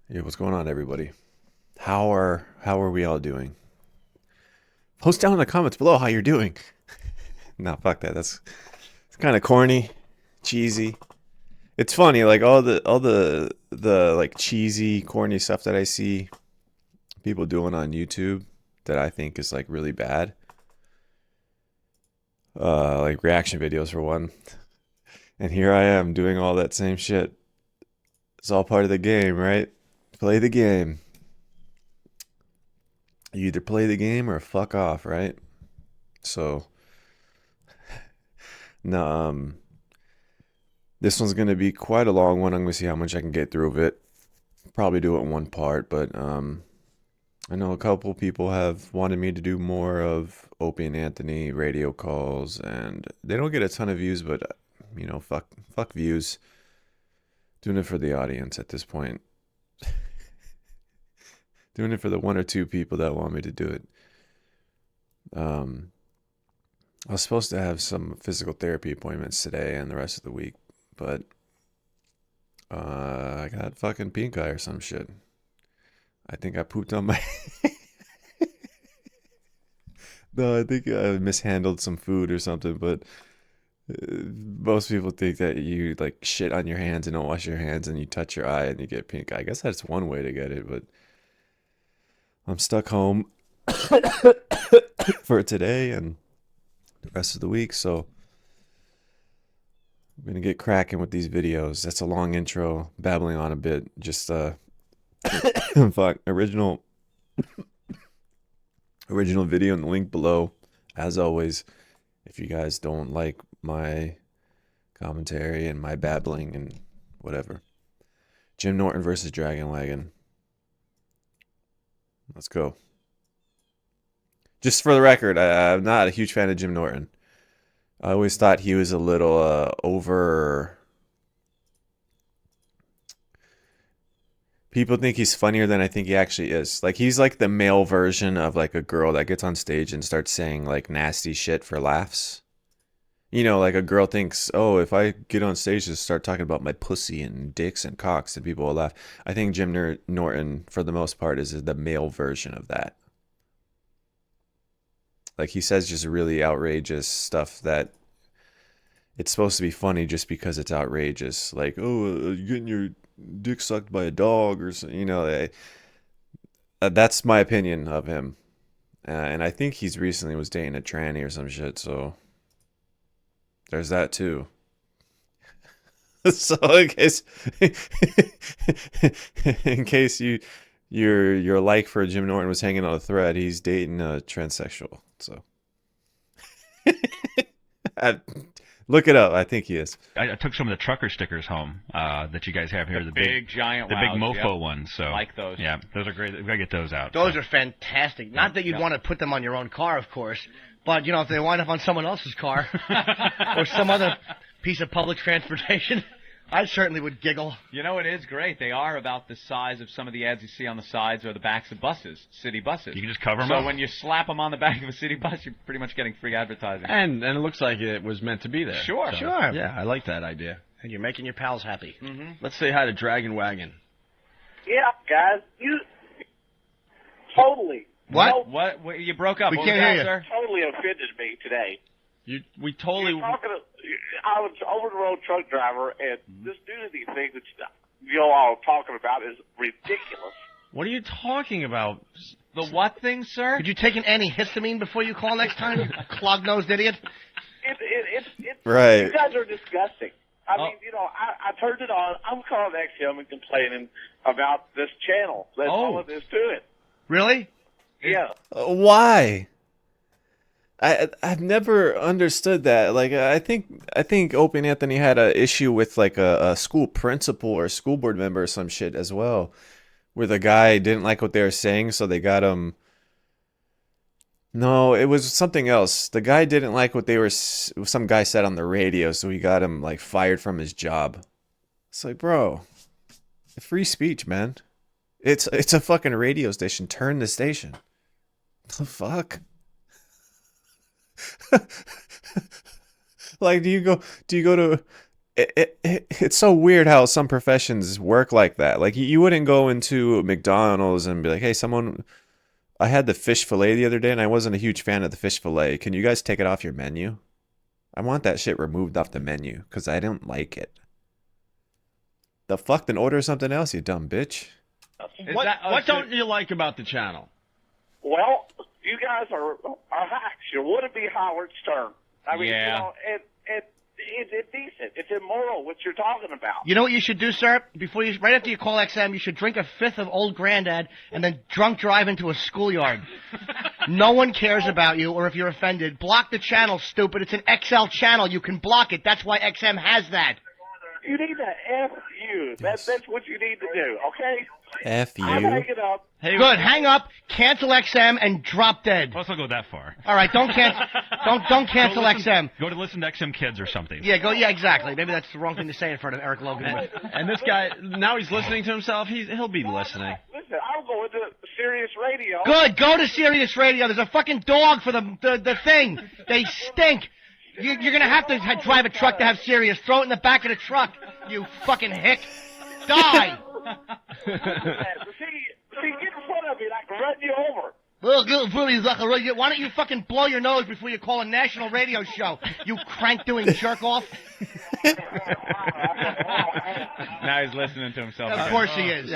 Yeah, what's going on, everybody? How are we all doing? Post down in the comments below how you're doing. No, fuck that. It's kind of corny, cheesy. It's funny, like all the like cheesy, corny stuff that I see people doing on YouTube that I think is like really bad. Like reaction videos for one. And here I am doing all that same shit. It's all part of the game, right? Play the game. You either play the game or fuck off, right? So, no, this one's gonna be quite a long one. I'm gonna see how much I can get through of it. Probably do it in one part, but I know a couple people have wanted me to do more of Opie and Anthony radio calls, and they don't get a ton of views, but fuck views. Doing it for the audience at this point. Doing it for the one or two people that want me to do it. Um, I was supposed to have some physical therapy appointments today and the rest of the week, but I got fucking pink eye or some shit. I think I pooped on my. No, I think I mishandled some food or something, but most people think that you like shit on your hands and don't wash your hands and you touch your eye and you get pink eye. I guess that's one way to get it, but I'm stuck home for today and the rest of the week, so I'm gonna get cracking with these videos. That's a long intro, babbling on a bit. Just fuck original video in the link below. As always, if you guys don't like my commentary and my babbling and whatever. Jim Norton versus Dragon Wagon. Let's go. Just for the record, I'm not a huge fan of Jim Norton. I always thought he was a little over. People think he's funnier than I think he actually is. Like he's like the male version of like a girl that gets on stage and starts saying like nasty shit for laughs. Like a girl thinks, oh, if I get on stage and start talking about my pussy and dicks and cocks, and people will laugh. I think Jim Norton, for the most part, is the male version of that. Like he says just really outrageous stuff that it's supposed to be funny just because it's outrageous. Like, oh, you getting your dick sucked by a dog or something. That's my opinion of him. And I think he's recently was dating a tranny or some shit, so there's that too. So in case your like for Jim Norton was hanging on a thread, he's dating a transsexual. So look it up. I think he is. I took some of the trucker stickers home that you guys have here. The big giant, the big mofo yep. ones. So like those. Yeah, those are great. We gotta get those out. Those are fantastic. Not that you'd want to put them on your own car, of course, but if they wind up on someone else's car or some other piece of public transportation, I certainly would giggle. It is great. They are about the size of some of the ads you see on the sides or the backs of buses, city buses. You can just cover them up. So when you slap them on the back of a city bus, you're pretty much getting free advertising. And it looks like it was meant to be there. Sure. So, Sure. Yeah, I like that idea. And you're making your pals happy. Mm-hmm. Let's say hi to Dragon Wagon. Yeah, guys, you totally. What? What? You broke up. We What can't was that, hear you. sir? Totally offended me today. We totally. I was an over-the-road truck driver, and this nudity thing that you all are talking about is ridiculous. What are you talking about? The what thing, sir? Could you take an antihistamine before you call next time, clog-nosed idiot? Right. You guys are disgusting. I mean, I turned it on. I'm calling XM and complaining about this channel. That's all it is to it. Really? Yeah. Why? I've never understood that. Like I think Opie and Anthony had an issue with like a school principal or school board member or some shit as well, where the guy didn't like what they were saying, so they got him. No, it was something else. The guy didn't like what some guy said on the radio, so he got him like fired from his job. It's like, bro, free speech, man. It's a fucking radio station. Turn the station. The fuck? Like, do you go it's so weird how some professions work like that. Like you wouldn't go into McDonald's and be like, "Hey, someone, I had the fish fillet the other day and I wasn't a huge fan of the fish fillet. Can you guys take it off your menu? I want that shit removed off the menu because I didn't like it." The fuck? Then order something else, you dumb bitch. What don't you like about the channel? Well, you guys are hacks. You wouldn't be Howard Stern. I mean, Yeah. you know, it's indecent. It's immoral what you're talking about. You know what you should do, sir? Right after you call XM, you should drink a fifth of Old Grandad and then drunk drive into a schoolyard. No one cares about you, or if you're offended, block the channel, stupid. It's an XL channel. You can block it. That's why XM has that. You need to F you. That's what you need to do, okay? F I'm you. hanging up. Hey, Good. Hang up, cancel XM, and drop dead. Let's not go that far. All right, don't cancel XM. Go to listen to XM Kids or something. Yeah, exactly. Maybe that's the wrong thing to say in front of Eric Logan. and this guy, now he's listening to himself. He'll be listening. Listen, I'm going to Sirius Radio. Good. Go to Sirius Radio. There's a fucking dog for the thing. They stink. You're going to have to drive a truck to have Sirius. Throw it in the back of the truck, you fucking hick. Die. See, get in front of me and I can run you over. Why don't you fucking blow your nose before you call a national radio show, you crank-doing jerk-off? Now he's listening to himself. Of course he is.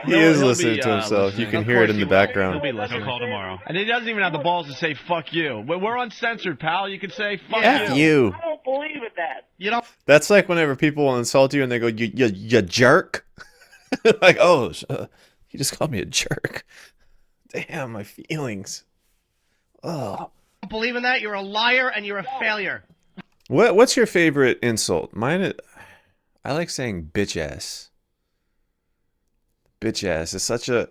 He is listening to himself. You can hear it in the background. He'll be listening. He'll call tomorrow. And he doesn't even have the balls to say "fuck you." But we're uncensored, pal. You can say "fuck F you." you. I don't believe in that. You know, That's like whenever people insult you and they go, you jerk. Like, oh, you just called me a jerk. Damn, my feelings. Oh. don't believe in that. You're a liar and you're a failure. What's your favorite insult? I like saying bitch ass. Bitch ass is such a.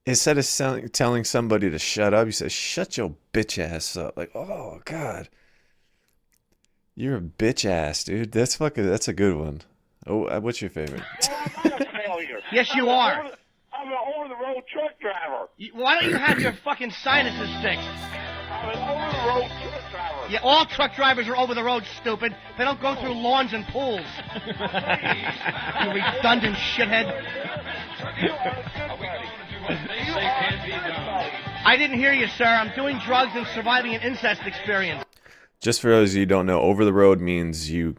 Instead of telling somebody to shut up, you say, shut your bitch ass up. Like, oh, God. You're a bitch ass, dude. That's a good one. Oh, what's your favorite? I'm not a failure. Yes, you are. I'm an over-the-road truck driver. Why don't you have your fucking sinuses fixed? I'm an over-the-road truck driver. Yeah, all truck drivers are over the road, stupid. They don't go through lawns and pools. You redundant shithead. I didn't hear you, sir. I'm doing drugs and surviving an incest experience. Just for those of you who don't know, over the road means you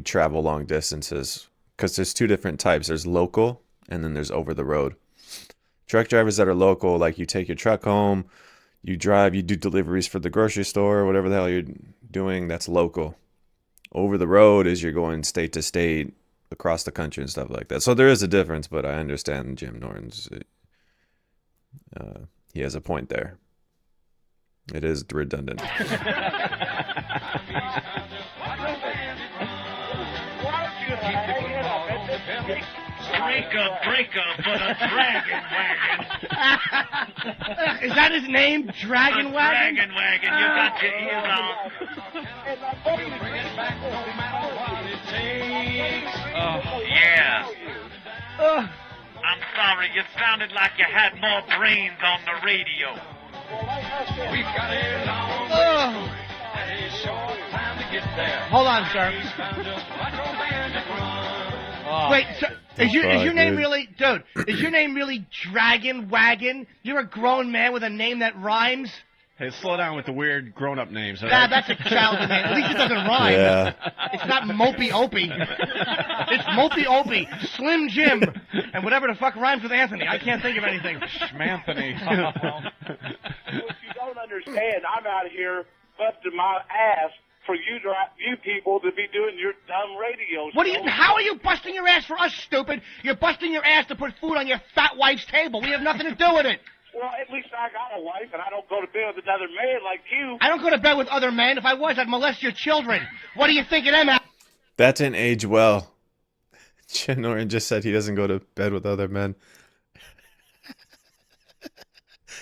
travel long distances. Because there's two different types. There's local, and then there's over the road. Truck drivers that are local, like you take your truck home, you drive, you do deliveries for the grocery store, whatever the hell you're doing, that's local. Over the road is you're going state to state, across the country and stuff like that. So there is a difference, but I understand Jim Norton's. He has a point there. It is redundant. Break up, but a Dragon Wagon. Is that his name? Dragon Wagon? Dragon Wagon, you got your ears on. Yeah. I'm sorry, you sounded like you had more brains on the radio. Hold on, sir. Wait, so, is your name really, dude? Is your name really Dragon Wagon? You're a grown man with a name that rhymes. Hey, slow down with the weird grown-up names. All Nah, right? that's a child's name. At least it doesn't rhyme. Yeah. It's not Mopey Opie. It's Mopey Opie, Slim Jim, and whatever the fuck rhymes with Anthony. I can't think of anything. Schmanthony. What you don't understand, I'm out here busting my ass for you people to be doing your dumb radio show. How are you busting your ass for us, stupid? You're busting your ass to put food on your fat wife's table. We have nothing to do with it. Well, at least I got a wife, and I don't go to bed with another man like you. I don't go to bed with other men. If I was, I'd molest your children. What do you think of them? That didn't age well. Jim Norton just said he doesn't go to bed with other men.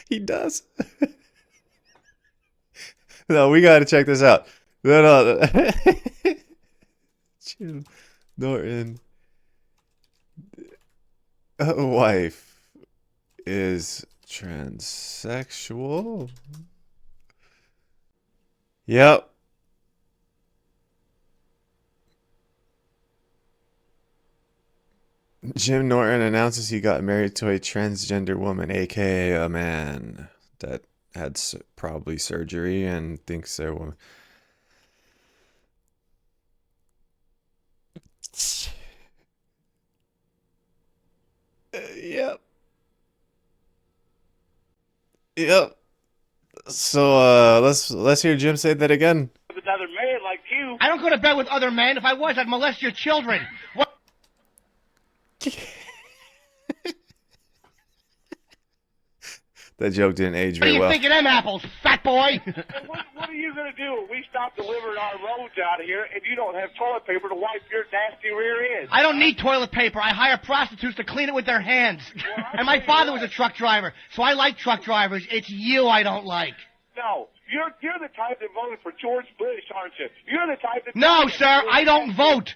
He does. No, we got to check this out. No. Jim Norton. Wife is transsexual. Yep. Jim Norton announces he got married to a transgender woman, aka a man that had probably surgery and thinks they're a woman. Yep. Yep. So let's hear Jim say that again. With another man like you. I don't go to bed with other men. If I was, I'd molest your children. What? That joke didn't age What do very you well. think of them apples, fat boy? What are you going to do if we stop delivering our loads out of here and you don't have toilet paper to wipe your nasty rear end? I don't need toilet paper. I hire prostitutes to clean it with their hands. And my father was a truck driver, so I like truck drivers. It's you I don't like. No, you're the type that voted for George Bush, aren't you? You're the type that... No, sir, I don't vote.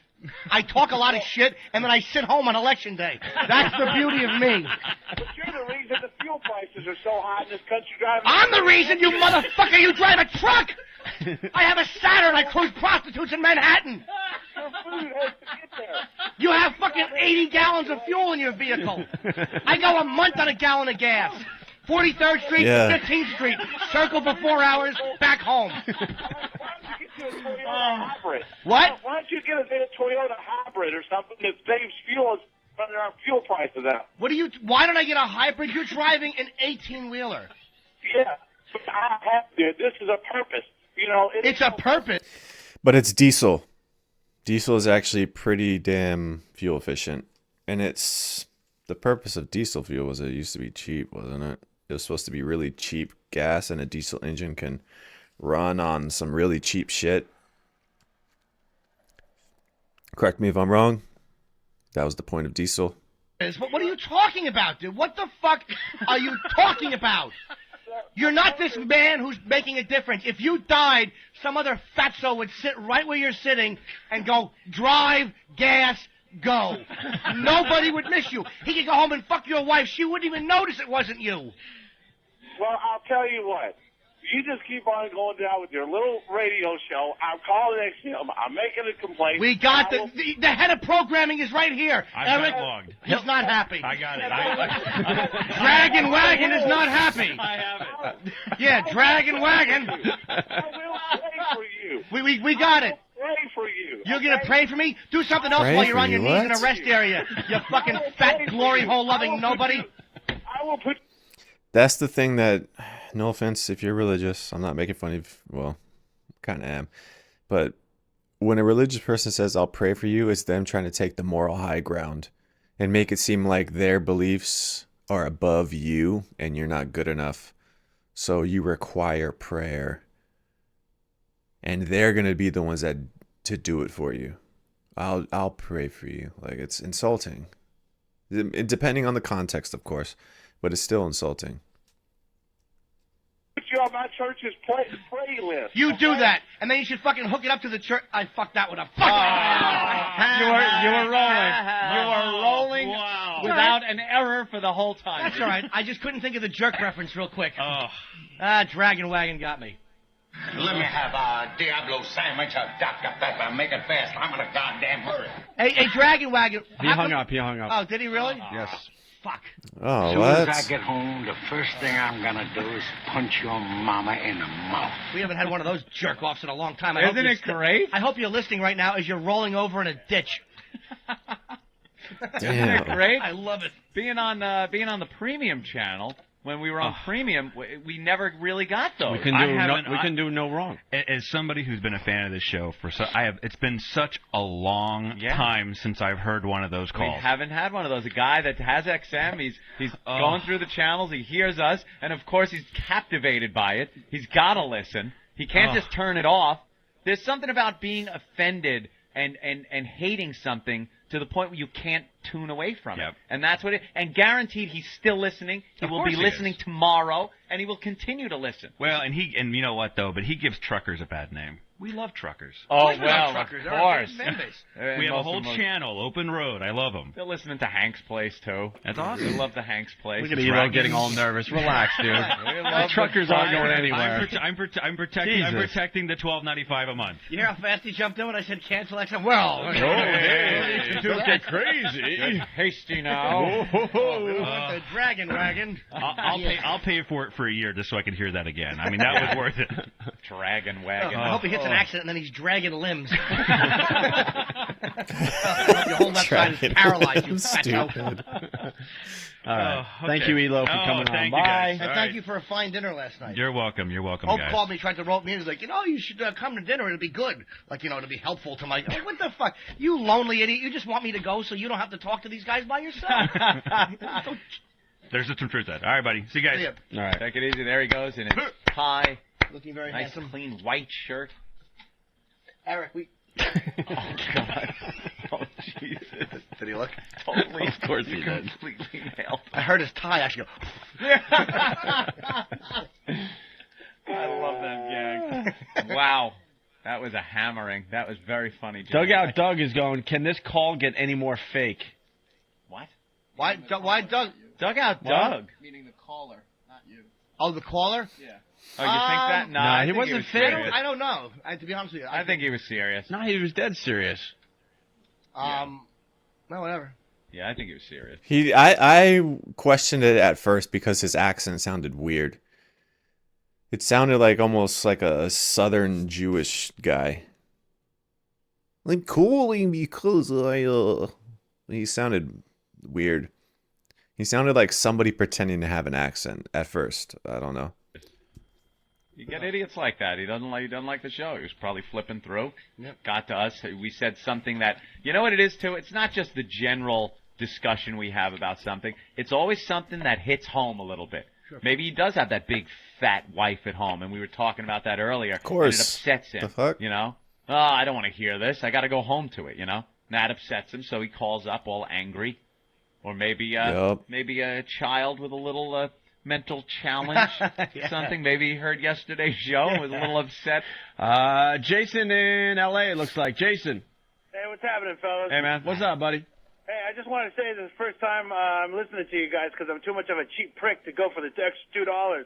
I talk a lot of shit, and then I sit home on election day. That's the beauty of me. But you're the reason the fuel prices are so high in this country driving... I'm the reason, you motherfucker, you drive a truck! I have a Saturn, I cruise prostitutes in Manhattan. Your food has to get there. You have fucking 80 gallons of fuel in your vehicle. I go a month on a gallon of gas. 43rd Street, Yeah. 15th Street, circle for 4 hours, back home. Why don't you get you a Toyota hybrid? What? Why don't you get a Toyota hybrid or something that saves fuel is running our fuel prices out? Why don't I get a hybrid? You're driving an 18-wheeler. Yeah, but I have to. This is a purpose. You know, It's a purpose. But it's diesel. Diesel is actually pretty damn fuel efficient. And the purpose of diesel fuel was it used to be cheap, wasn't it? It was supposed to be really cheap gas, and a diesel engine can run on some really cheap shit. Correct me if I'm wrong. That was the point of diesel. What are you talking about, dude? What the fuck are you talking about? You're not this man who's making a difference. If you died, some other fatso would sit right where you're sitting and go, drive, gas, go. Nobody would miss you. He could go home and fuck your wife. She wouldn't even notice it wasn't you. Well, I'll tell you what. You just keep on going down with your little radio show. I'm calling XM. I'm making a complaint. We got the head of programming is right here. I've Eric, got logged. he's not happy. I got it. Dragon Wagon is not happy. I have it. Yeah, Dragon Wagon. I will pray for you. We got it. Pray for you. You're going to pray for me? Do something else Pray while you're for on your you, knees in a what? rest area. You fucking fat glory hole loving nobody. I will put... That's the thing that, no offense if you're religious, I'm not making fun of, well, kind of am. But when a religious person says, I'll pray for you, it's them trying to take the moral high ground and make it seem like their beliefs are above you and you're not good enough. So you require prayer. And they're going to be the ones that to do it for you. I'll pray for you. Like, it's insulting. Depending on the context, of course, but it's still insulting. Put you on my church's pray list. You do that, and then you should fucking hook it up to the church. I fucked that one up. Fuck. You were rolling. Wow. Without an error for the whole time. That's all right. I just couldn't think of the jerk reference real quick. Oh. Dragon Wagon got me. Let me have a Diablo sandwich, a Dr. Pepper. Make it fast. I'm in a goddamn hurry. Hey, Dragon Wagon. He hung up. Oh, did he really? Yes. Fuck. Oh, As soon what? as I get home, the first thing I'm gonna do is punch your mama in the mouth. We haven't had one of those jerk-offs in a long time. Isn't it great? I hope you're listening right now as you're rolling over in a ditch. Isn't it great? I love it. Being on the premium channel, when we were on premium, we never really got those. We can do no wrong. As somebody who's been a fan of this show it's been such a long time since I've heard one of those calls. We haven't had one of those. A guy that has XM, he's going through the channels, he hears us, and of course he's captivated by it. He's got to listen. He can't just turn it off. There's something about being offended and hating something to the point where you can't tune away from it. And that's what and guaranteed he's still listening. He will be listening tomorrow, and he will continue to listen. Well, and you know what though, but he gives truckers a bad name. We love truckers. Oh, We love well, truckers. of They're our course. biggest fan base. We have a whole channel, Open Road. I love them. They're listening to Hank's Place, too. That's awesome. They love the Hank's Place. Look at Elo getting all nervous. Relax, dude. The truckers aren't going anywhere. I'm protecting the $12.95 a month. You hear how fast he jumped in when I said cancel XM? Well, Don't get crazy. Hasty now. the Dragon Wagon. I'll pay for it for a year just so I can hear that again. I mean, that was worth it. Dragon Wagon. I hope he hits an accident and then he's dragging limbs. Your whole left side is paralyzed, you fatso. Stupid. All right. Oh, Thank okay. you, Elo, for coming on. Thank you, Bye. guys. And All thank right. you for a fine dinner last night. You're welcome. You're welcome, Hope guys. called me, tried to rope me in. He's like, you should come to dinner. It'll be good. Like, to be helpful to my... Oh, what the fuck? You lonely idiot. You just want me to go so you don't have to talk to these guys by yourself. There's some truth to that. All right, buddy. See you guys. See ya. All right. Take it easy. There he goes in his tie. Looking very Nice, handsome. clean white shirt. Eric, we... Oh, God. Oh, Jesus. Did he look? Totally. Of course he did. Completely nailed. I heard his tie actually go... I love that gag. Wow. That was a hammering. That was very funny. Jimmy. Dugout Doug is going, can this call get any more fake? What? Why Doug? Dugout What? Doug. Meaning the caller, not you. Oh, the caller? Yeah. Oh, you think that? No, Nah, I he think wasn't was fake. serious. I don't know. To be honest with you. I think he was serious. No, he was dead serious. No, whatever. Yeah, I think he was serious. I questioned it at first because his accent sounded weird. It sounded like almost like a southern Jewish guy. Like calling because he sounded weird. He sounded like somebody pretending to have an accent at first. I don't know. You get idiots like that. He doesn't like the show. He was probably flipping through. Yep. Got to us. We said something that, you know what it is too? It's not just the general discussion we have about something. It's always something that hits home a little bit. Sure. Maybe he does have that big fat wife at home, and we were talking about that earlier. Of course. And it upsets him. The fuck? Oh, I don't want to hear this. I got to go home to it, And that upsets him, so he calls up all angry. Or maybe maybe a child with a little mental challenge, something. Maybe he heard yesterday's show and was a little upset. Jason in L.A., it looks like. Jason. Hey, what's happening, fellas? Hey, man. What's up, buddy? Hey, I just want to say this is the first time I'm listening to you guys because I'm too much of a cheap prick to go for the extra $2.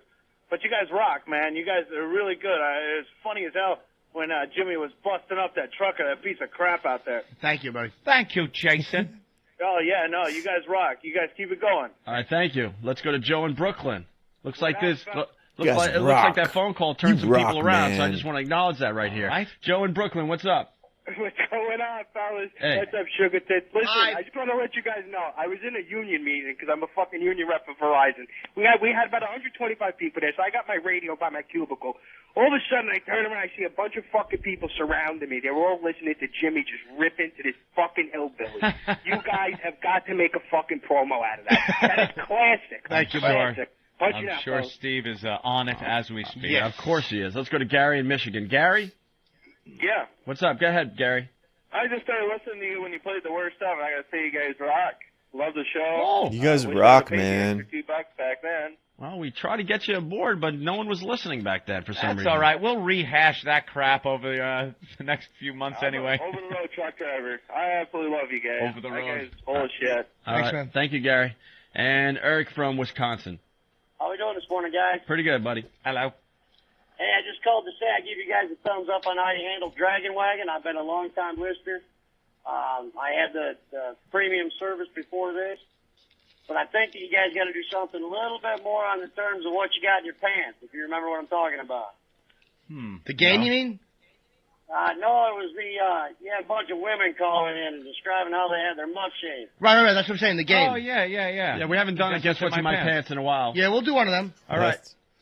But you guys rock, man. You guys are really good. It's funny as hell when Jimmy was busting up that trucker, that piece of crap out there. Thank you, buddy. Thank you, Jason. Oh, yeah, no, you guys rock. You guys keep it going. All right, thank you. Let's go to Joe in Brooklyn. Looks like this. guys Looks like rock. that phone call turned You some rock, people around, so I man. just want to acknowledge that right here. Right. Joe in Brooklyn, what's up? What's going on, fellas? Hey. What's up, Sugar Tits? Listen, Hi. I just want to let you guys know, I was in a union meeting because I'm a fucking union rep for Verizon. We had about 125 people there, so I got my radio by my cubicle. All of a sudden, I turn around, I see a bunch of fucking people surrounding me. They were all listening to Jimmy just rip into this fucking hillbilly. You guys have got to make a fucking promo out of that. That is classic. Thank you, classic. Punch I'm it out, sure fellas. Steve is on it as we speak. Yeah, of course he is. Let's go to Gary in Michigan. Gary, Yeah. what's up? Go ahead, Gary. I just started listening to you when you played the worst stuff, and I gotta say you guys rock. Love the show. Oh. You guys Wish I rock, would've paid you man. extra $2 back then. Well, we tried to get you aboard, but no one was listening back then for some That's reason. all right. We'll rehash that crap over the next few months anyway. I'm an over-the-road truck driver. I absolutely love you guys. Over the That road. guy's full of shit. All Thanks, right. man. Thank you, Gary. And Eric from Wisconsin. How we doing this morning, guys? Pretty good, buddy. Hello. Hey, I just called to say I give you guys a thumbs up on how you handle Dragon Wagon. I've been a long-time listener. I had the premium service before this. But I think that you guys got to do something a little bit more on the terms of what you got in your pants, if you remember what I'm talking about. The game, you mean? No, it was you had a bunch of women calling in and describing how they had their muff shaved. Right. That's what I'm saying, the game. Oh, yeah. Yeah, we haven't done it. Guess what's in my pants in a while. Yeah, we'll do one of them. All right.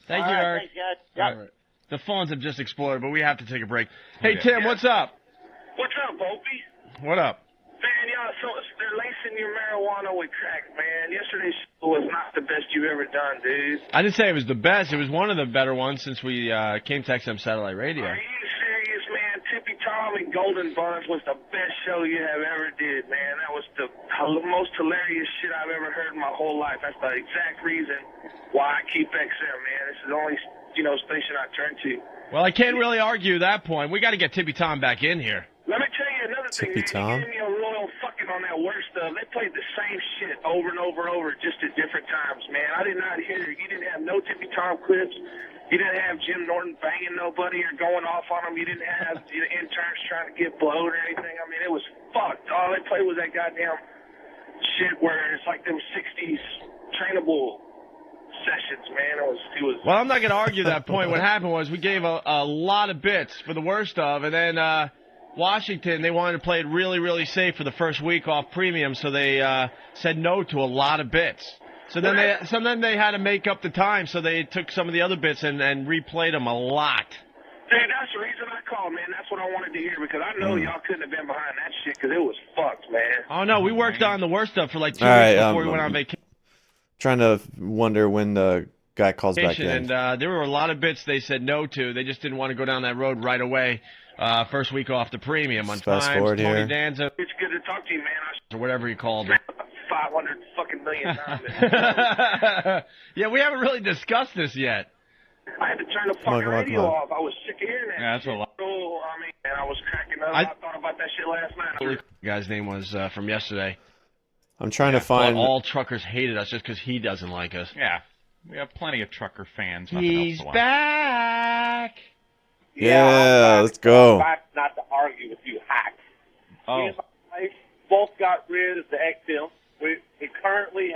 Thank you, All right, Eric. thanks, guys. Yep. All right. The phones have just exploded, but we have to take a break. Hey, Okay. Tim, what's up? What's up, Opie? What up? Man, y'all, so they're lacing your marijuana with crack, man. Yesterday's show was not the best you've ever done, dude. I didn't say it was the best. It was one of the better ones since we came to XM Satellite Radio. Are you serious, man? Tippy Tom and Golden Buns was the best show you have ever did, man. That was the most hilarious shit I've ever heard in my whole life. That's the exact reason why I keep XM, man. This is the only station I turn to. Well, I can't really argue that point. We got to get Tippy Tom back in here. Let me tell you another thing. Tippy Tom? They gave me a royal fucking on that worst stuff. They played the same shit over and over and over, just at different times, man. I did not hear. You didn't have no Tippy Tom clips. You didn't have Jim Norton banging nobody or going off on them. You didn't have interns trying to get blowed or anything. I mean, it was fucked. All they played was that goddamn shit where it's like them 60s trainable sessions, man. It was. Well, I'm not going to argue that point. What happened was we gave a lot of bits for the worst of, and then Washington, they wanted to play it really, really safe for the first week off premium, so they said no to a lot of bits. So then they had to make up the time, so they took some of the other bits and replayed them a lot. Dude, that's the reason I called, man. That's what I wanted to hear, because I know y'all couldn't have been behind that shit, because it was fucked, man. Oh, no, we worked on the worst stuff for like 2 All weeks right, before we went on vacation. Trying to wonder when the guy calls back in. And there were a lot of bits they said no to. They just didn't want to go down that road right away. First week off the premium on Fast Times, forward Tony here. Danza, It's good to talk to you, man. or whatever you called it. 500 fucking million times. Yeah, we haven't really discussed this yet. I had to turn the Come on, fucking come on, radio come on. off. I was sick of hearing that. Yeah, that's shit. a lot. So, I mean, and I was cracking up. I thought about that shit last night. The guy's name was from yesterday. I'm trying to Thought find. all truckers hated us just because he doesn't like us. Yeah. We have plenty of trucker fans. Nothing He's else to watch. back. Yeah, let's go. Back not to argue with you hacks. Oh. Me and my wife both got rid of the XM. We currently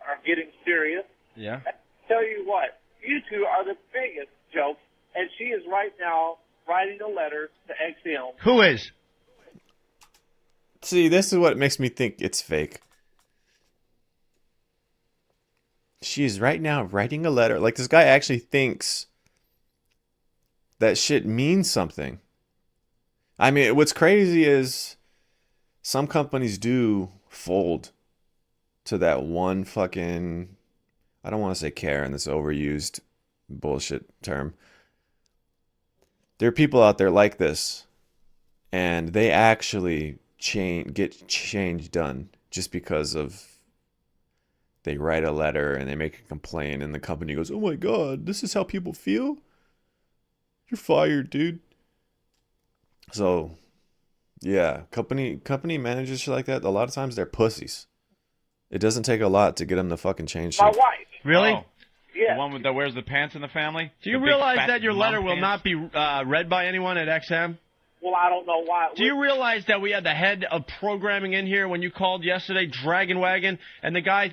are getting serious. Yeah. I tell you what, you two are the biggest jokes, and she is right now writing a letter to XM. Who is? See, this is what makes me think it's fake. She is right now writing a letter. Like, this guy actually thinks that shit means something. I mean, what's crazy is some companies do fold to that one fucking, I don't want to say Karen, this overused bullshit term. There are people out there like this, and they actually get change done just because of they write a letter and they make a complaint, and the company goes, "Oh my god, this is how people feel? You're fired, dude." So, yeah, company managers shit like that, a lot of times they're pussies. It doesn't take a lot to get them to fucking change My shit. wife. Really? Oh. Yeah. The one that wears the pants in the family? Do you The big, realize fat that your letter mom will pants? not be read by anyone at XM? Well, I don't know why. Do you realize that we had the head of programming in here when you called yesterday, Dragon Wagon, and the guy,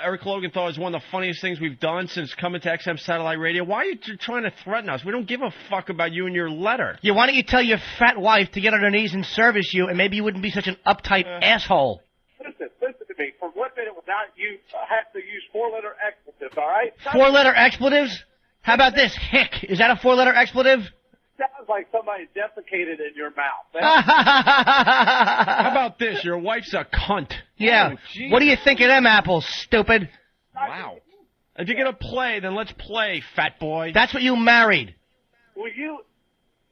Eric Logan, thought it was one of the funniest things we've done since coming to XM Satellite Radio? Why are you trying to threaten us? We don't give a fuck about you and your letter. Yeah, why don't you tell your fat wife to get on her knees and service you, and maybe you wouldn't be such an uptight asshole. Listen to me. For 1 minute without you have to use 4-letter expletives, all right? 4-letter expletives? How about this? Hick. Is that a 4-letter expletive? Sounds like somebody defecated in your mouth. How about this? Your wife's a cunt. Yeah. Oh, What do you think of them apples, stupid? Wow. If you're going to play, then let's play, fat boy. That's what you married. Will you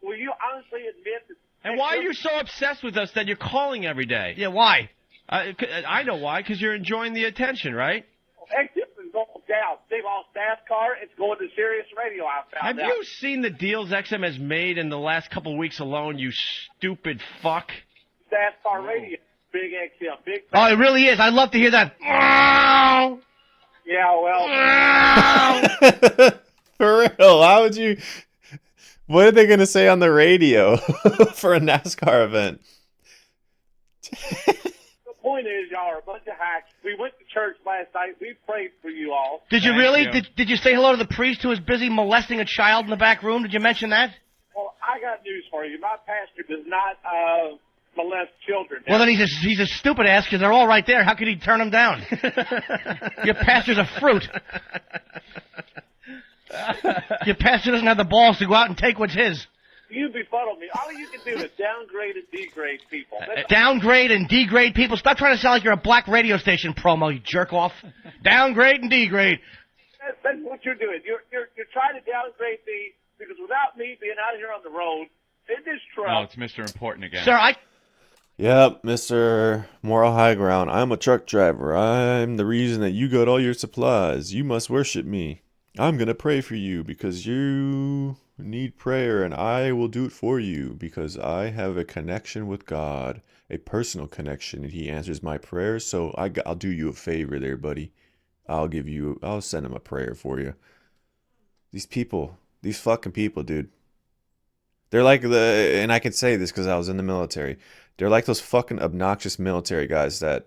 honestly admit that? And why are you so obsessed with us that you're calling every day? Yeah, why? I know why, because you're enjoying the attention, right? XM is going down. They lost NASCAR. It's going to Sirius Radio. I found Have out. you seen the deals XM has made in the last couple of weeks alone, you stupid fuck? NASCAR Radio, big XM, big. Oh, it really is. I'd love to hear that. Yeah, well. For real, how would you... What are they going to say on the radio for a NASCAR event? The point is, y'all are a bunch of hacks. We went to church last night. We prayed for you all. Did you Thank really? you. Did you say hello to the priest who was busy molesting a child in the back room? Did you mention that? Well, I got news for you. My pastor does not molest children. Well, then he's a stupid ass because they're all right there. How could he turn them down? Your pastor's a fruit. Your pastor doesn't have the balls to go out and take what's his. You befuddle me. All you can do is downgrade and degrade people. Downgrade and degrade people. Stop trying to sound like you're a black radio station promo, you jerk off. Downgrade and degrade. That's what you're doing. You're trying to downgrade me because without me being out here on the road in this truck. Oh, it's Mr. Important again. Sir, Yep, Mr. Moral High Ground. I'm a truck driver. I'm the reason that you got all your supplies. You must worship me. I'm going to pray for you because you need prayer, and I will do it for you because I have a connection with God, a personal connection, and he answers my prayers. So I'll do you a favor there, buddy. I'll send him a prayer for you. These fucking people, dude. They're like and I can say this because I was in the military. They're like those fucking obnoxious military guys that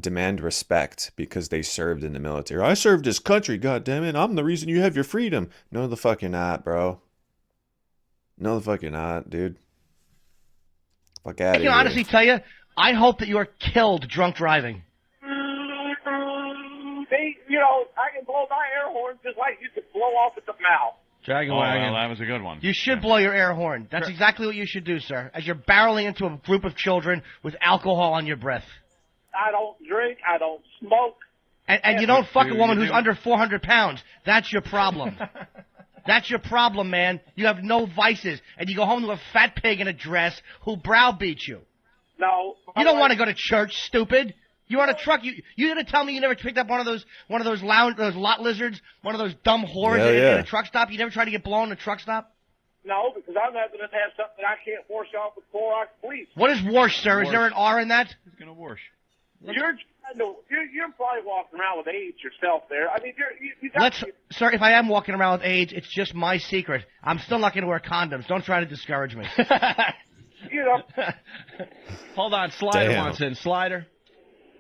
demand respect because they served in the military. I served this country, goddammit. I'm the reason you have your freedom. No, the fuck you're not, bro. No, the fuck you're not, dude. Fuck out of here. I can honestly tell you, I hope that you are killed drunk driving. I can blow my air horn just like you could blow off at the mouth. Dragon Wagon. Well, that was a good one. You should blow your air horn. That's exactly what you should do, sir, as you're barreling into a group of children with alcohol on your breath. I don't drink. I don't smoke. And you don't fuck a woman who's under 400 pounds. That's your problem. That's your problem, man. You have no vices. And you go home to a fat pig in a dress who browbeats you. No. You don't want to go to church, stupid. You're on a truck. You gonna tell me you never picked up one of those lot lizards, one of those dumb whores in a truck stop? You never tried to get blown in a truck stop? No, because I'm not going to have something I can't wash off with Clorox bleach. What is wash, sir? Is there an R in that? Who's gonna wash? You're probably walking around with AIDS yourself there. I mean, Sir, if I am walking around with AIDS, it's just my secret. I'm still not going to wear condoms. Don't try to discourage me. Hold on, Slider wants in. Slider?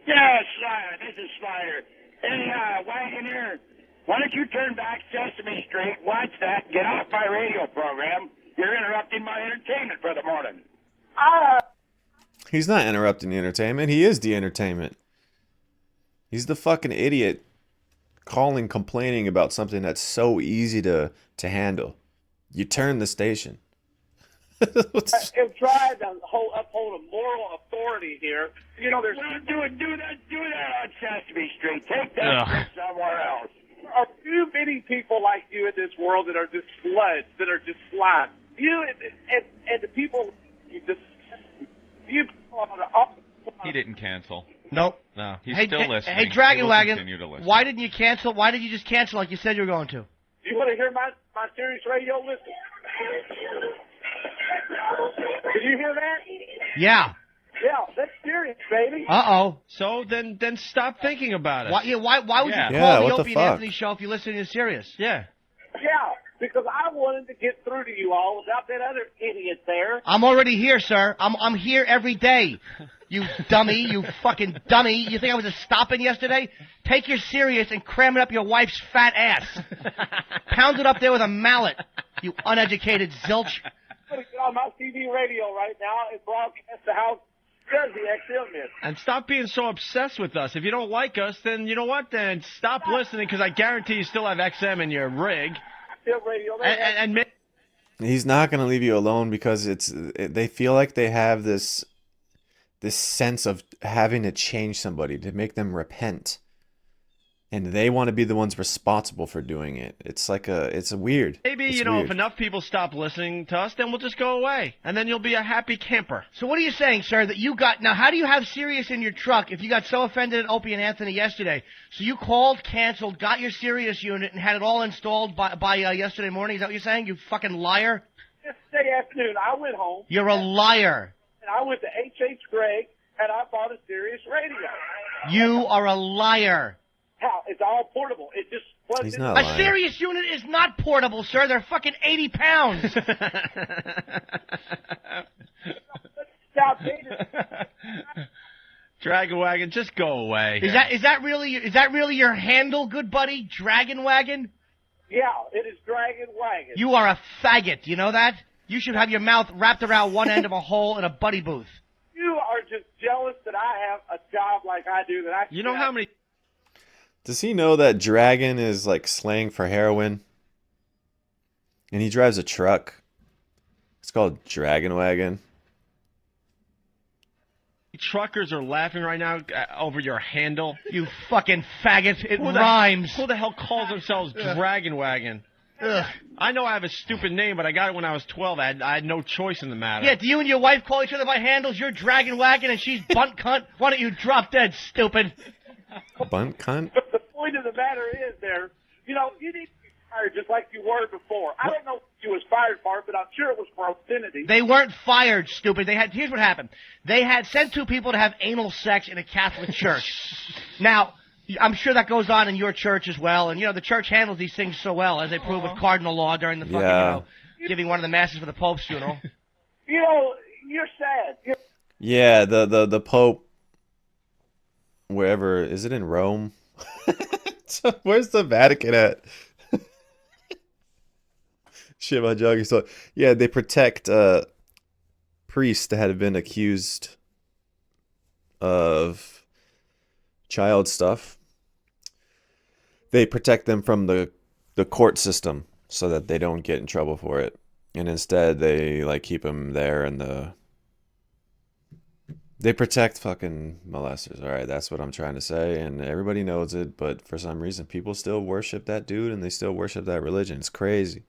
Yeah, Slider. This is Slider. Hey, Wagoner, why don't you turn back Sesame Street, watch that, get off my radio program. You're interrupting my entertainment for the morning. He's not interrupting the entertainment. He is the entertainment. He's the fucking idiot complaining about something that's so easy to handle. You turn the station. I'm trying to uphold a moral authority here. There's do that on Sesame Street. Take that somewhere else. There are too many people like you in this world that are just sluts, that are just slime. You and the people He didn't cancel. Nope. No, he's still listening. Hey, Dragon Wagon, continue to listen. why didn't you cancel? Why did you just cancel like you said you were going to? Do you want to hear my Sirius radio listen? Did you hear that? Yeah. Yeah, that's serious, baby. Uh-oh. So then stop thinking about it. Why would you call the Opie and Anthony show if you're listening to Sirius? Yeah. Yeah, because I wanted to get through to you all without that other idiot there. I'm already here, sir. I'm here every day. You dummy, you fucking dummy. You think I was just stopping yesterday? Take your Sirius and cram it up your wife's fat ass. Pound it up there with a mallet, you uneducated zilch. I'm going to get on my TV radio right now and broadcast the house Jersey XM is. And stop being so obsessed with us. If you don't like us, then you know what? Then stop listening, because I guarantee you still have XM in your rig. Radio, he's not going to leave you alone because they feel like they have this sense of having to change somebody, to make them repent. And they want to be the ones responsible for doing it. It's weird. Maybe, if enough people stop listening to us, then we'll just go away. And then you'll be a happy camper. So what are you saying, sir, that now how do you have Sirius in your truck if you got so offended at Opie and Anthony yesterday? So you called, canceled, got your Sirius unit, and had it all installed by yesterday morning? Is that what you're saying, you fucking liar? Yesterday afternoon, I went home. You're a liar. And I went to H.H. Gregg, and I bought a Sirius radio. You are a liar. How? It's all portable. It just plugs in. A Sirius unit is not portable, sir. They're fucking 80 pounds. Dragon Wagon, just go away. Is that really your handle, good buddy? Dragon Wagon? Yeah, it is Dragon Wagon. You are a faggot. You know that? You should have your mouth wrapped around one end of a hole in a buddy booth. You are just jealous that I have a job like I do. You know how many... Does he know that dragon is like slang for heroin? And he drives a truck. It's called Dragon Wagon. Truckers are laughing right now over your handle. You fucking faggot. It rhymes. Who the hell calls themselves Dragon Wagon? Ugh. I know I have a stupid name, but I got it when I was 12. I had no choice in the matter. Yeah, do you and your wife call each other by handles? You're Dragon Wagon and she's Bunt Cunt? Why don't you drop dead, stupid? Bunt Cunt? point of the matter is you need to be fired just like you were before. I don't know what you was fired for, but I'm sure it was for obscenity. They weren't fired, stupid. Here's what happened. They had sent 2 people to have anal sex in a Catholic church. Now, I'm sure that goes on in your church as well, and the church handles these things so well, as they prove with cardinal law during the fucking, giving one of the masses for the Pope's funeral. You're sad. Yeah, the Pope, wherever, is it in Rome? Where's the Vatican at? Shit, my juggy. So, yeah, they protect priests that had been accused of child stuff. They protect them from the court system so that they don't get in trouble for it. And instead, they keep them there, and they protect fucking molesters. All right, that's what I'm trying to say, and everybody knows it. But for some reason, people still worship that dude, and they still worship that religion. It's crazy.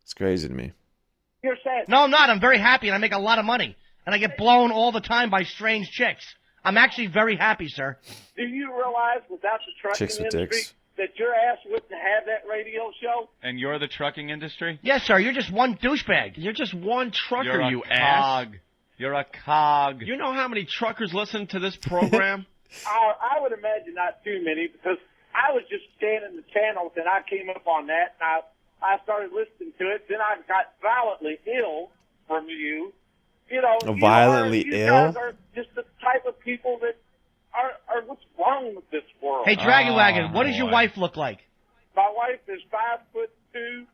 It's crazy to me. You're sad. No, I'm not. I'm very happy, and I make a lot of money, and I get blown all the time by strange chicks. I'm actually very happy, sir. Do you realize without the trucking Chicks with industry dicks. that your ass wouldn't have that radio show? And you're the trucking industry? Yes, sir. You're just one douchebag. You're just one trucker, You're a you cog. ass. You're a cog. You know how many truckers listen to this program? I would imagine not too many, because I was just scanning the channels and I came up on that, and I started listening to it. Then I got violently ill from you. Violently you ill? guys are just the type of people that are what's wrong with this world. Hey, Dragon Wagon, what does your wife look like? My wife is 5'2",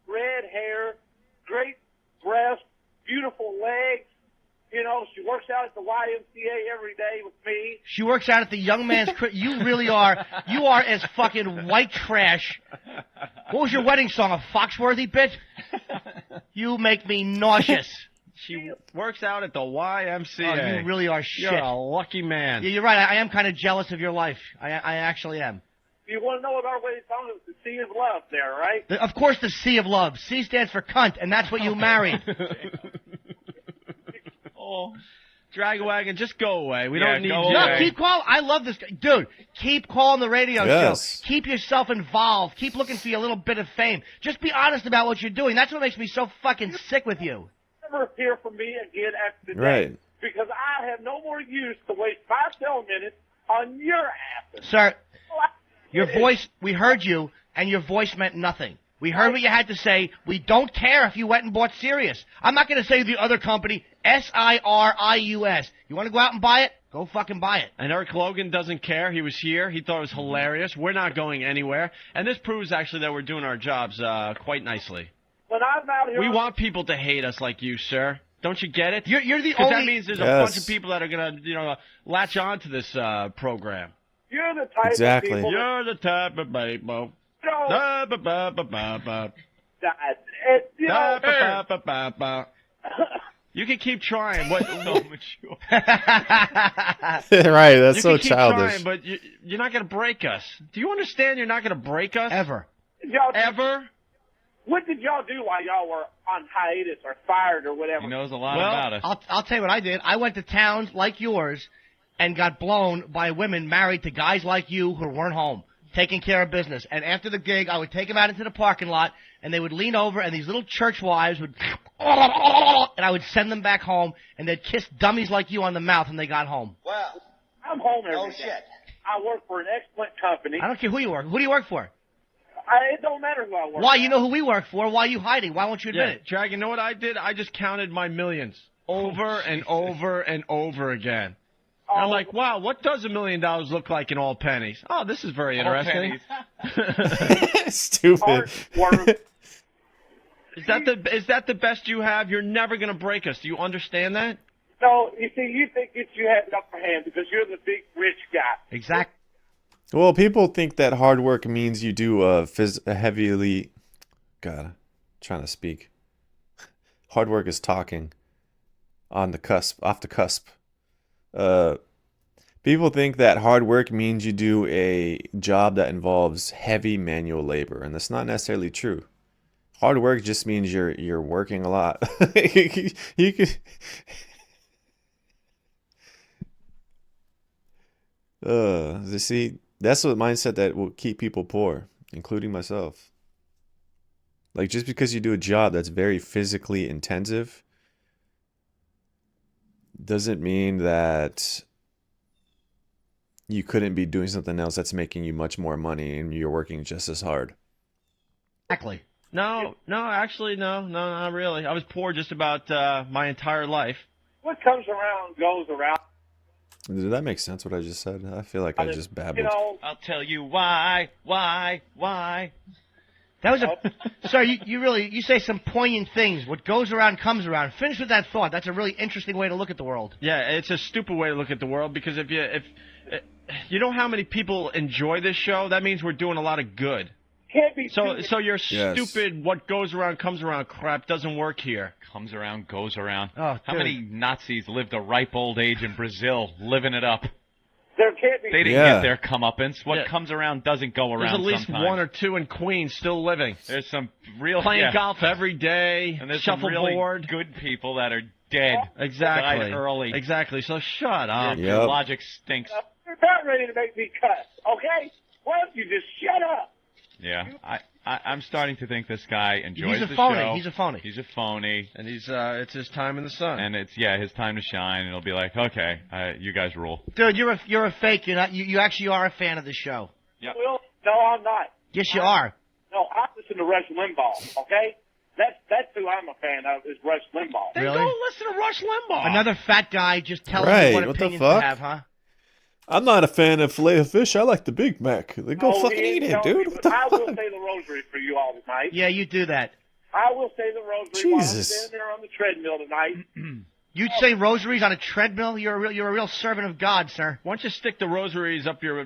red hair, great breasts, beautiful legs. She works out at the YMCA every day with me. She works out at the young man's You really are. You are as fucking white trash. What was your wedding song, a Foxworthy bit? You make me nauseous. She works out at the YMCA. Oh, you really are shit. You're a lucky man. Yeah, you're right. I am kind of jealous of your life. I actually am. You want to know what our wedding song is? The Sea of Love there, right? Of course, the C of love. C stands for cunt, and that's what you married. Oh, Dragon Wagon, just go away. We don't need you. No, keep calling. I love this guy. Dude, keep calling the radio show. Keep yourself involved. Keep looking for your little bit of fame. Just be honest about what you're doing. That's what makes me so fucking sick with you. Never hear from me again after today. Right. Because I have no more use to waste 5 minutes on your asses. Sir, your voice, we heard you, and your voice meant nothing. We heard what you had to say. We don't care if you went and bought Sirius. I'm not going to say the other company, Sirius. You want to go out and buy it? Go fucking buy it. And Eric Logan doesn't care. He was here. He thought it was hilarious. We're not going anywhere. And this proves, actually, that we're doing our jobs quite nicely. When I'm out here, We want people to hate us like you, sir. Don't you get it? You're the Because only... that means there's a bunch of people that are going to, latch on to this program. You're the type Exactly. of people. You're the type of people. You can keep trying. What? Right, that's so you can keep childish. trying, but you're not going to break us. Do you understand you're not going to break us? Ever. Ever? What did y'all do while y'all were on hiatus or fired or whatever? He knows a lot about us. I'll tell you what I did. I went to towns like yours and got blown by women married to guys like you who weren't home, taking care of business. And after the gig, I would take them out into the parking lot, and they would lean over, and these little church wives would, and I would send them back home, and they'd kiss dummies like you on the mouth when they got home. Well, I'm home every day. I work for an excellent company. I don't care who you work. Who do you work for? It don't matter who I work for. Why? You know who we work for. Why are you hiding? Why won't you admit it? Dragon, you know what I did? I just counted my millions over and over and over again. I'm like, wow, what does $1 million look like in all pennies? Oh, this is very interesting. Stupid. Is that the best you have? You're never going to break us. Do you understand that? No, you see, you think that you have the upper hand because you're the big rich guy. Exactly. Well, people think that hard work means you do a heavily... God, I'm trying to speak. Hard work is talking. On the cusp, off the cusp. People think that hard work means you do a job that involves heavy manual labor, and that's not necessarily true. Hard work just means you're working a lot. You could... see, That's the mindset that will keep people poor, including myself. Like, just because you do a job that's very physically intensive doesn't mean that you couldn't be doing something else that's making you much more money and you're working just as hard. Exactly. No, actually, no, not really. I was poor just about my entire life. What comes around goes around. Did that make sense, what I just said? I feel like I just babbled. I'll tell you why. That was sir, you say some poignant things. What goes around comes around. Finish with that thought. That's a really interesting way to look at the world. Yeah, it's a stupid way to look at the world because if you know how many people enjoy this show, that means we're doing a lot of good. Can't be So your stupid what goes around comes around crap doesn't work here. Comes around, goes around. Oh, how many Nazis lived a ripe old age in Brazil, living it up? There can't be. They didn't get their comeuppance. What comes around doesn't go around. There's at least sometimes. one or two in Queens still living. There's some real playing golf every day. And there's some really good people that are dead. Exactly. Died early. Exactly. So shut up. Your logic stinks. You're about ready to make me cuss, okay? Why don't you just shut up? Yeah, I'm starting to think this guy enjoys the phony. show. He's a phony. He's a phony. And it's his time in the sun. And it's his time to shine. And it'll be like, okay, you guys rule. Dude, you're a fake. You're not. You actually are a fan of the show. Yeah. Well, no, I'm not. Yes, you are. No, I listen to Rush Limbaugh, okay? That's who I'm a fan of, is Rush Limbaugh. Then go listen to Rush Limbaugh. Another fat guy just telling Right, you what what the opinions fuck? to have, huh? I'm not a fan of filet of fish. I like the Big Mac. Then go Oh, fucking he eat ain't it, telling me, dude. What but the I will fuck? say the rosary for you all tonight. Yeah, you do that. I will say the rosary while I'm Jesus. standing there on the treadmill tonight. You'd say rosaries on a treadmill? You're a real servant of God, sir. Why don't you stick the rosaries up your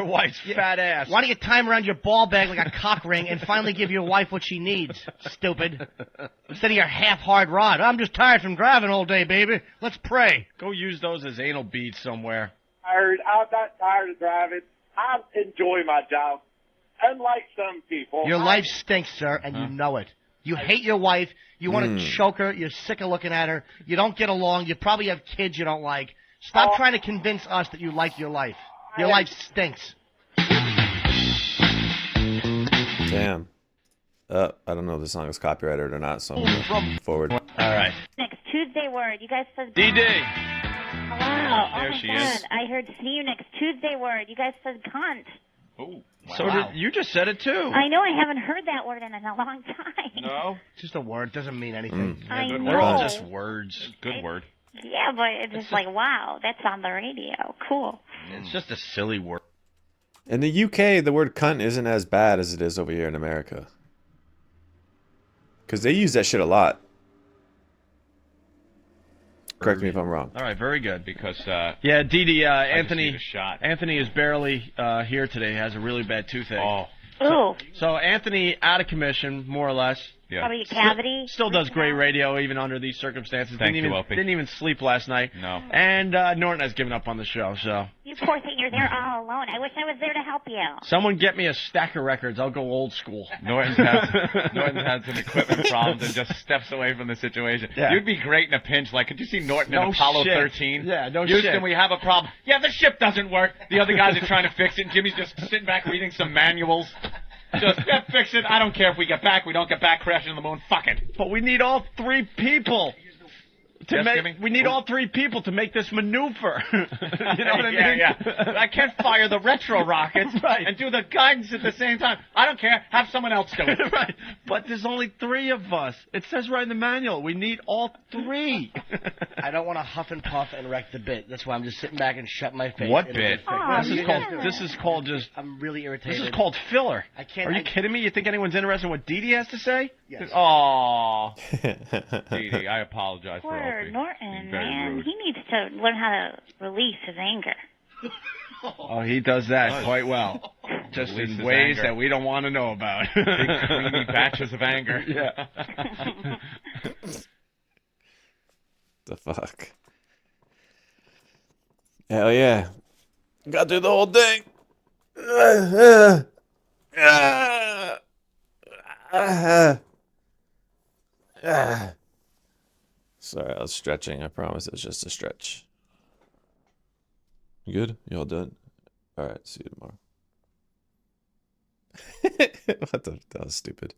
wife's fat ass? Why don't you tie 'em around your ball bag like a cock ring and finally give your wife what she needs, stupid? Instead of your half-hard rod. I'm just tired from driving all day, baby. Let's pray. Go use those as anal beads somewhere. I'm not tired of driving. I enjoy my job. Unlike some people. Your life stinks, sir, and you know it. You hate your wife. You want to choke her. You're sick of looking at her. You don't get along. You probably have kids you don't like. Stop trying to convince us that you like your life. Your life stinks. Damn. I don't know if the song is copyrighted or not, so I'm going to forward. All right. Next Tuesday word. You guys said DD. Wow. There oh my she God. is. I heard see you next Tuesday word. You guys said cunt. Oh, So you just said it too. I know I haven't heard that word in a long time. No? Just a word. Doesn't mean anything. I know. They're all just words. Good word. Yeah, but it's just like, wow, that's on the radio. Cool. It's just a silly word. In the UK, the word cunt isn't as bad as it is over here in America. Because they use that shit a lot. Correct me if I'm wrong. All right, very good. Because, Yeah, Dee I just Anthony. need a shot. Anthony is barely here today. He has a really bad toothache. Oh. Ooh. So Anthony out of commission, more or less. Yeah. Probably a cavity. Still does great radio even under these circumstances. Thank you, didn't Opie. even sleep last night. No. And Norton has given up on the show. So You poor thing, you're there all alone. I wish I was there to help you. someone get me a stack of records. I'll go old school. Norton's had some equipment problems and just steps away from the situation. Yeah. You'd be great in a pinch. Like, could you see Norton in No Apollo shit. 13? Yeah, no Houston, shit. we have a problem. Yeah, the ship doesn't work. The other guys are trying to fix it, and Jimmy's just sitting back reading some manuals. Just fix it. I don't care if we get back. We don't get back. Crashing the moon. Fuck it. But we need all three people. Yes, Jimmy? We need all three people to make this maneuver. You know what I mean? Yeah. I can't fire the retro rockets Right. and do the guidance at the same time. I don't care. Have someone else do it. Right. But there's only three of us. It says right in the manual. We need all three. I don't want to huff and puff and wreck the bit. That's why I'm just sitting back and shut my face. What It'll bit? be fixed. Oh, This is called just. I'm really irritated. This is called filler. I can't. Are you kidding me? You think anyone's interested in what Dee Dee has to say? Yes. Aw. Dee Dee, I apologize for Poor Opie. Norton, Being very man. rude. He needs to learn how to release his anger. Oh, he does that quite well. Just Release in his ways anger. that we don't want to know about. Big creamy batches of anger. Yeah. The fuck? Hell yeah. Got through the whole thing. Sorry, I was stretching. I promise it was just a stretch. You good? You all done? All right, see you tomorrow. That was stupid.